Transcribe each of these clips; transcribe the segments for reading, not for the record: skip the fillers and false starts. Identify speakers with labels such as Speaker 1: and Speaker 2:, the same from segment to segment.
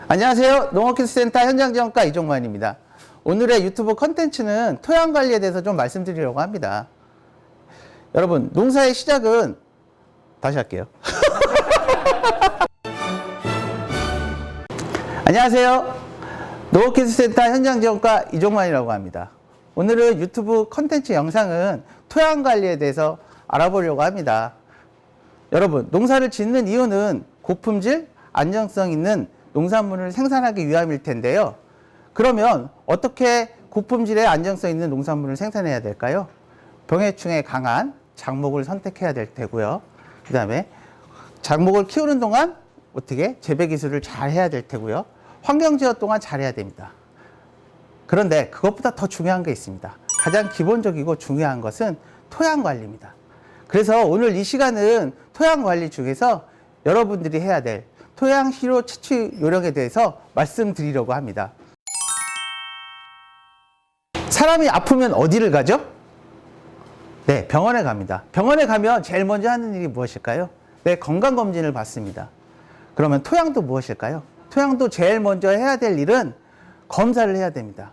Speaker 1: 안녕하세요. 농업기술센터 현장지원과 이종관입니다. 오늘의 유튜브 컨텐츠는 토양 관리에 대해서 좀 말씀드리려고 합니다. 여러분, 농사의 시작은 다시 할게요. 안녕하세요. 농업기술센터 현장지원과 이종관이라고 합니다. 오늘은 유튜브 컨텐츠 영상은 토양 관리에 대해서 알아보려고 합니다. 여러분, 농사를 짓는 이유는 고품질, 안정성 있는 농산물을 생산하기 위함일 텐데요. 그러면 어떻게 고품질의 안정성 있는 농산물을 생산해야 될까요? 병해충에 강한 작목을 선택해야 될 테고요. 그 다음에 작목을 키우는 동안 어떻게 재배 기술을 잘 해야 될 테고요. 환경제어 동안 잘 해야 됩니다. 그런데 그것보다 더 중요한 게 있습니다. 가장 기본적이고 중요한 것은 토양 관리입니다. 그래서 오늘 이 시간은 토양 관리 중에서 여러분들이 해야 될 토양 실효 채취 요령에 대해서 말씀드리려고 합니다. 사람이 아프면 어디를 가죠? 네, 병원에 갑니다. 병원에 가면 제일 먼저 하는 일이 무엇일까요? 네, 건강검진을 받습니다. 그러면 토양도 무엇일까요? 토양도 제일 먼저 해야 될 일은 검사를 해야 됩니다.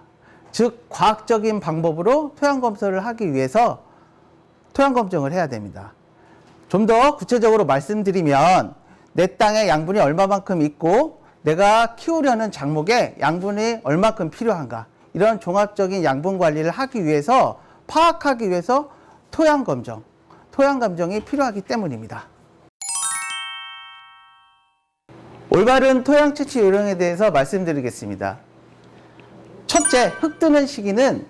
Speaker 1: 즉, 과학적인 방법으로 토양 검사를 하기 위해서 토양 검증을 해야 됩니다. 좀 더 구체적으로 말씀드리면 내 땅에 양분이 얼마만큼 있고 내가 키우려는 작목에 양분이 얼마큼 필요한가, 이런 종합적인 양분 관리를 하기 위해서, 파악하기 위해서 토양 검정이 필요하기 때문입니다. 올바른 토양 채취 요령에 대해서 말씀드리겠습니다. 첫째, 흙 드는 시기는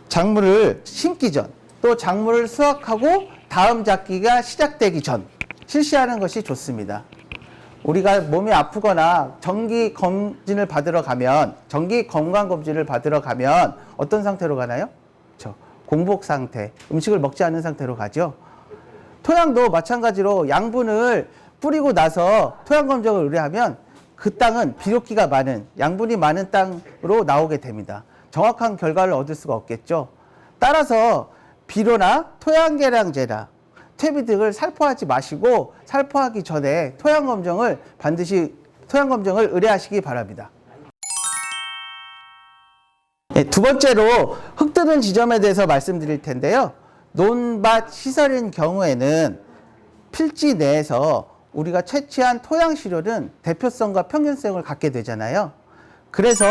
Speaker 1: 작물을 심기 전, 또 작물을 수확하고 다음 작기가 시작되기 전 실시하는 것이 좋습니다. 우리가 몸이 아프거나 정기 검진을 받으러 가면, 정기 건강검진을 받으러 가면 어떤 상태로 가나요? 그렇죠. 공복 상태, 음식을 먹지 않는 상태로 가죠. 토양도 마찬가지로 양분을 뿌리고 나서 토양 검정을 의뢰하면 그 땅은 비료기가 많은, 양분이 많은 땅으로 나오게 됩니다. 정확한 결과를 얻을 수가 없겠죠. 따라서 비료나 토양계량제나 퇴비 등을 살포하지 마시고, 살포하기 전에 토양 검정을 의뢰하시기 바랍니다. 네, 두 번째로 흙 드는 지점에 대해서 말씀드릴 텐데요. 논밭 시설인 경우에는 필지 내에서 우리가 채취한 토양 시료는 대표성과 평균성을 갖게 되잖아요. 그래서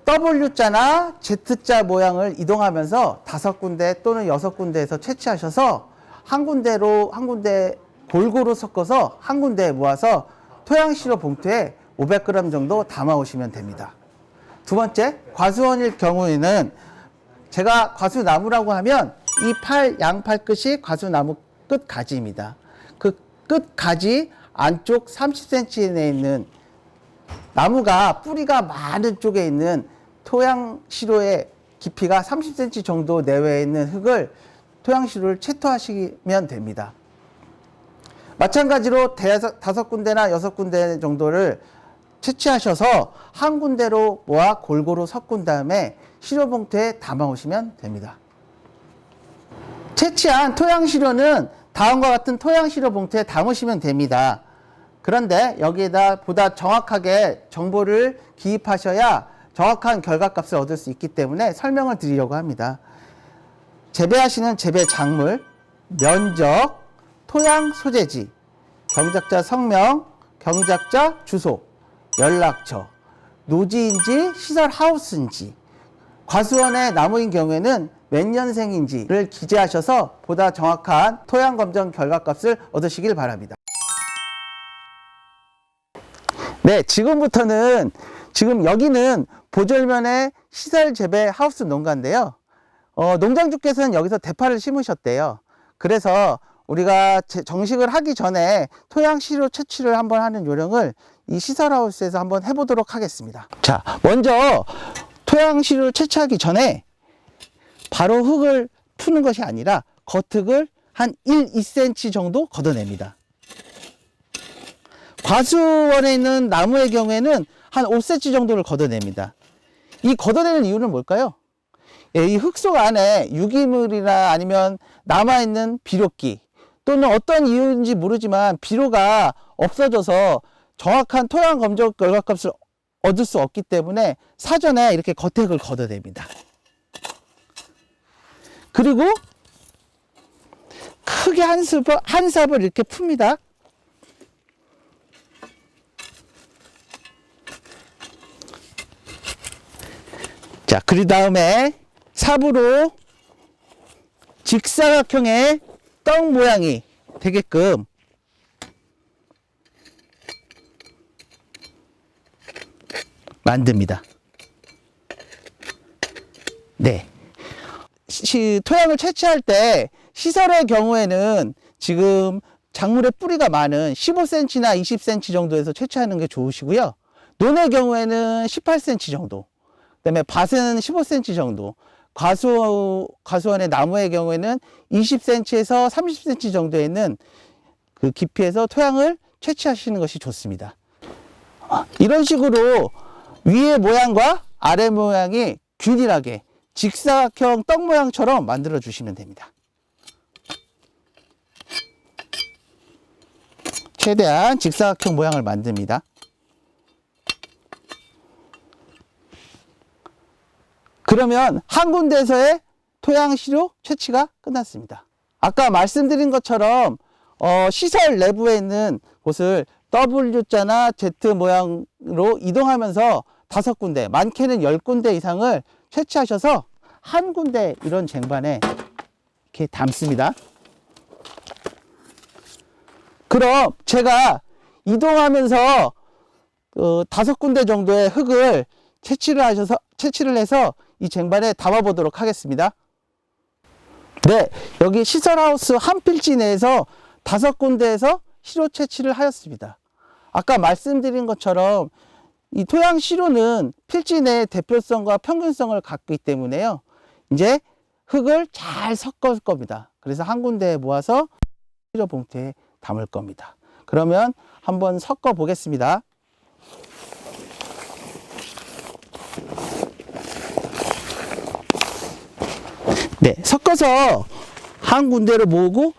Speaker 1: W자나 Z자 모양을 이동하면서 5군데 또는 6군데에서 채취하셔서 한 군데 골고루 섞어서 한 군데에 모아서 토양 시료 봉투에 500g 정도 담아 오시면 됩니다. 두 번째, 과수원일 경우에는, 제가 과수나무라고 하면 이 양팔 끝이 과수나무 끝 가지입니다. 그 끝 가지 안쪽 30cm 내에 있는 나무가 뿌리가 많은 쪽에 있는 토양 시료의 깊이가 30cm 정도 내외에 있는 흙을 토양 시료를 채토하시면 됩니다. 마찬가지로 5군데나 6군데 정도를 채취하셔서 한 군데로 모아 골고루 섞은 다음에 시료 봉투에 담아 오시면 됩니다. 채취한 토양 시료는 다음과 같은 토양 시료 봉투에 담으시면 됩니다. 그런데 여기에다 보다 정확하게 정보를 기입하셔야 정확한 결과값을 얻을 수 있기 때문에 설명을 드리려고 합니다. 재배하시는 재배 작물, 면적, 토양 소재지, 경작자 성명, 경작자 주소, 연락처, 노지인지 시설 하우스인지, 과수원의 나무인 경우에는 몇 년생인지를 기재하셔서 보다 정확한 토양 검정 결과값을 얻으시길 바랍니다. 네, 지금 여기는 보절면의 시설 재배 하우스 농가인데요. 농장주께서는 여기서 대파를 심으셨대요. 그래서 우리가 정식을 하기 전에 토양 시료 채취를 한번 하는 요령을 이 시설하우스에서 한번 해보도록 하겠습니다. 자, 먼저 토양 시료를 채취하기 전에 바로 흙을 푸는 것이 아니라 겉흙을 한 2cm 정도 걷어냅니다. 과수원에 있는 나무의 경우에는 한 5cm 정도를 걷어냅니다. 이 걷어내는 이유는 뭘까요? 이 흙 속 안에 유기물이나 아니면 남아있는 비료기, 또는 어떤 이유인지 모르지만 비료가 없어져서 정확한 토양 검정 결과값을 얻을 수 없기 때문에 사전에 이렇게 거택을 걷어냅니다. 그리고 크게 한 삽을 이렇게 풉니다. 자, 그 다음에 삽으로 직사각형의 떡 모양이 되게끔 만듭니다. 네. 토양을 채취할 때 시설의 경우에는 지금 작물의 뿌리가 많은 15cm나 20cm 정도에서 채취하는 게 좋으시고요. 논의 경우에는 18cm 정도, 그다음에 밭은 15cm 정도, 과수원의 나무의 경우에는 20cm에서 30cm 정도에 있는 그 깊이에서 토양을 채취하시는 것이 좋습니다. 이런 식으로 위의 모양과 아래 모양이 균일하게 직사각형 떡 모양처럼 만들어 주시면 됩니다. 최대한 직사각형 모양을 만듭니다. 그러면 한 군데에서의 토양 시료 채취가 끝났습니다. 아까 말씀드린 것처럼 시설 내부에 있는 곳을 W자나 Z 모양으로 이동하면서 5군데, 많게는 10군데 이상을 채취하셔서 한 군데 이런 쟁반에 이렇게 담습니다. 그럼 제가 이동하면서 5군데 정도의 흙을 채취를 해서 이 쟁반에 담아 보도록 하겠습니다. 네, 여기 시설하우스 한 필지 내에서 5군데에서 시료 채취를 하였습니다. 아까 말씀드린 것처럼 이 토양 시료는 필지 내의 대표성과 평균성을 갖기 때문에요. 이제 흙을 잘 섞을 겁니다. 그래서 한 군데에 모아서 시료 봉투에 담을 겁니다. 그러면 한번 섞어 보겠습니다. 네, 섞어서 한 군데로 모으고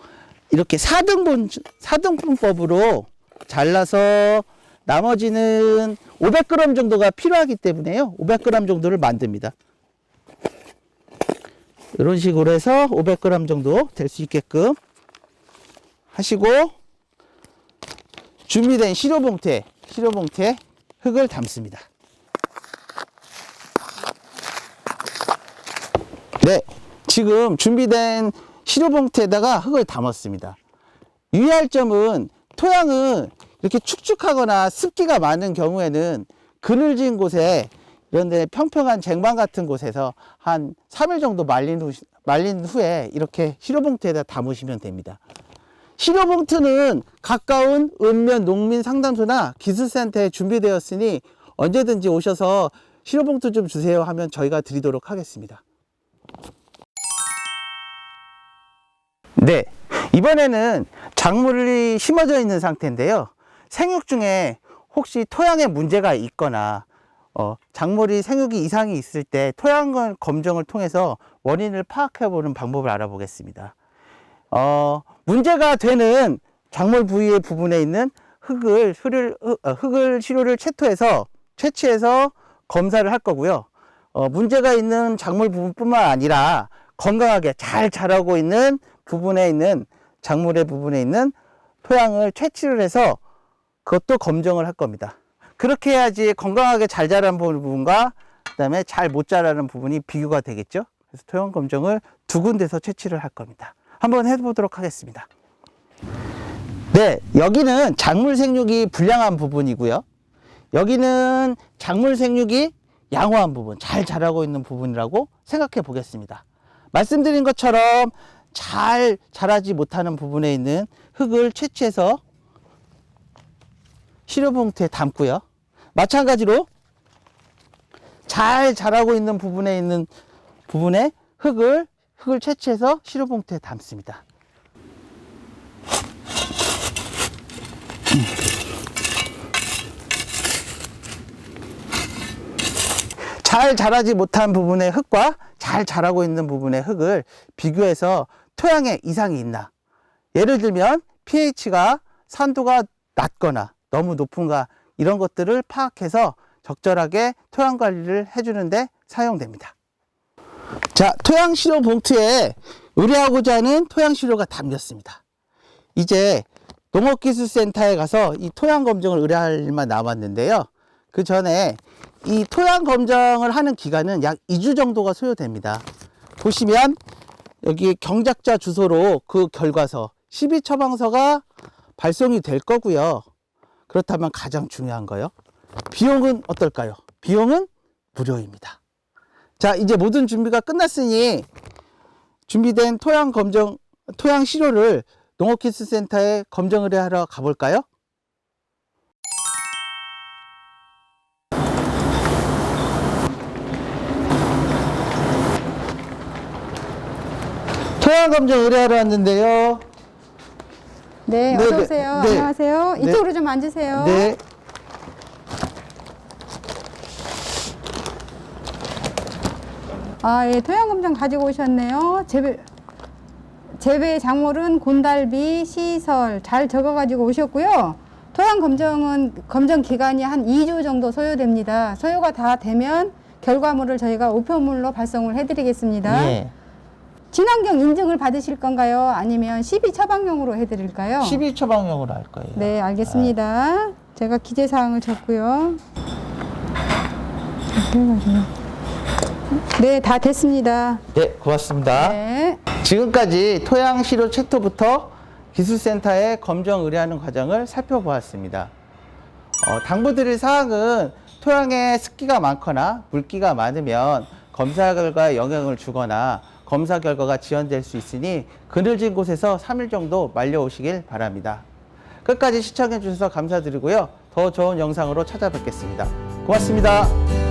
Speaker 1: 이렇게 4등분법으로 잘라서 나머지는 500g 정도가 필요하기 때문에요. 500g 정도를 만듭니다. 이런 식으로 해서 500g 정도 될 수 있게끔 하시고 준비된 시료봉투에 흙을 담습니다. 네, 지금 준비된 시료봉투에다가 흙을 담았습니다. 유의할 점은 토양은 이렇게 축축하거나 습기가 많은 경우에는 그늘진 곳에 이런 데 평평한 쟁반 같은 곳에서 한 3일 정도 말린 후에 이렇게 시료봉투에다 담으시면 됩니다. 시료봉투는 가까운 읍면 농민 상담소나 기술센터에 준비되었으니 언제든지 오셔서 시료봉투 좀 주세요 하면 저희가 드리도록 하겠습니다. 네, 이번에는 작물이 심어져 있는 상태인데요. 생육 중에 혹시 토양에 문제가 있거나 작물이 생육이 이상이 있을 때 토양 검정을 통해서 원인을 파악해 보는 방법을 알아보겠습니다. 문제가 되는 작물 부위의 부분에 있는 흙을 시료를 채취해서 검사를 할 거고요. 문제가 있는 작물 부분뿐만 아니라 건강하게 잘 자라고 있는 작물의 부분에 있는 토양을 채취를 해서 그것도 검정을 할 겁니다. 그렇게 해야지 건강하게 잘 자란 부분과 그 다음에 잘 못 자라는 부분이 비교가 되겠죠. 그래서 토양 검정을 2군데서 채취를 할 겁니다. 한번 해보도록 하겠습니다. 네, 여기는 작물 생육이 불량한 부분이고요. 여기는 작물 생육이 양호한 부분, 잘 자라고 있는 부분이라고 생각해 보겠습니다. 말씀드린 것처럼 잘 자라지 못하는 부분에 있는 흙을 채취해서 시료봉투에 담고요. 마찬가지로 잘 자라고 있는 부분에 흙을 채취해서 시료봉투에 담습니다. 잘 자라지 못한 부분의 흙과 잘 자라고 있는 부분의 흙을 비교해서 토양에 이상이 있나, 예를 들면 pH가 산도가 낮거나 너무 높은가 이런 것들을 파악해서 적절하게 토양 관리를 해주는데 사용됩니다. 자, 토양시료 봉투에 의뢰하고자 하는 토양시료가 담겼습니다. 이제 농업기술센터에 가서 이 토양검정을 의뢰할 일만 남았는데요. 그 전에 이 토양검정을 하는 기간은 약 2주 정도가 소요됩니다. 보시면 여기 경작자 주소로 그 결과서 12처방서가 발송이 될 거고요. 그렇다면 가장 중요한 거요. 비용은 어떨까요? 비용은 무료입니다. 자, 이제 모든 준비가 끝났으니 준비된 토양 시료를 농업기술센터에 검정 의뢰하러 가볼까요? 토양 검정 의뢰하러 왔는데요.
Speaker 2: 네, 어서 오세요.
Speaker 1: 네.
Speaker 2: 안녕하세요.
Speaker 1: 네.
Speaker 2: 이쪽으로 좀 앉으세요.
Speaker 1: 네.
Speaker 2: 아, 예, 토양 검정 가지고 오셨네요. 재배 작물은 곤달비, 시설 잘 적어 가지고 오셨고요. 토양 검정은 검정 기간이 한 2주 정도 소요됩니다. 소요가 다 되면 결과물을 저희가 우편물로 발송을 해드리겠습니다.
Speaker 1: 예.
Speaker 2: 친환경 인증을 받으실 건가요? 아니면 12처방용으로 해드릴까요?
Speaker 1: 12처방용으로 할 거예요.
Speaker 2: 네, 알겠습니다. 제가 기재사항을 적고요. 네, 다 됐습니다.
Speaker 1: 네, 고맙습니다.
Speaker 2: 네.
Speaker 1: 지금까지 토양시료 채토부터 기술센터에 검정 의뢰하는 과정을 살펴보았습니다. 당부드릴 사항은 토양에 습기가 많거나 물기가 많으면 검사 결과에 영향을 주거나 검사 결과가 지연될 수 있으니 그늘진 곳에서 3일 정도 말려오시길 바랍니다. 끝까지 시청해 주셔서 감사드리고요. 더 좋은 영상으로 찾아뵙겠습니다. 고맙습니다.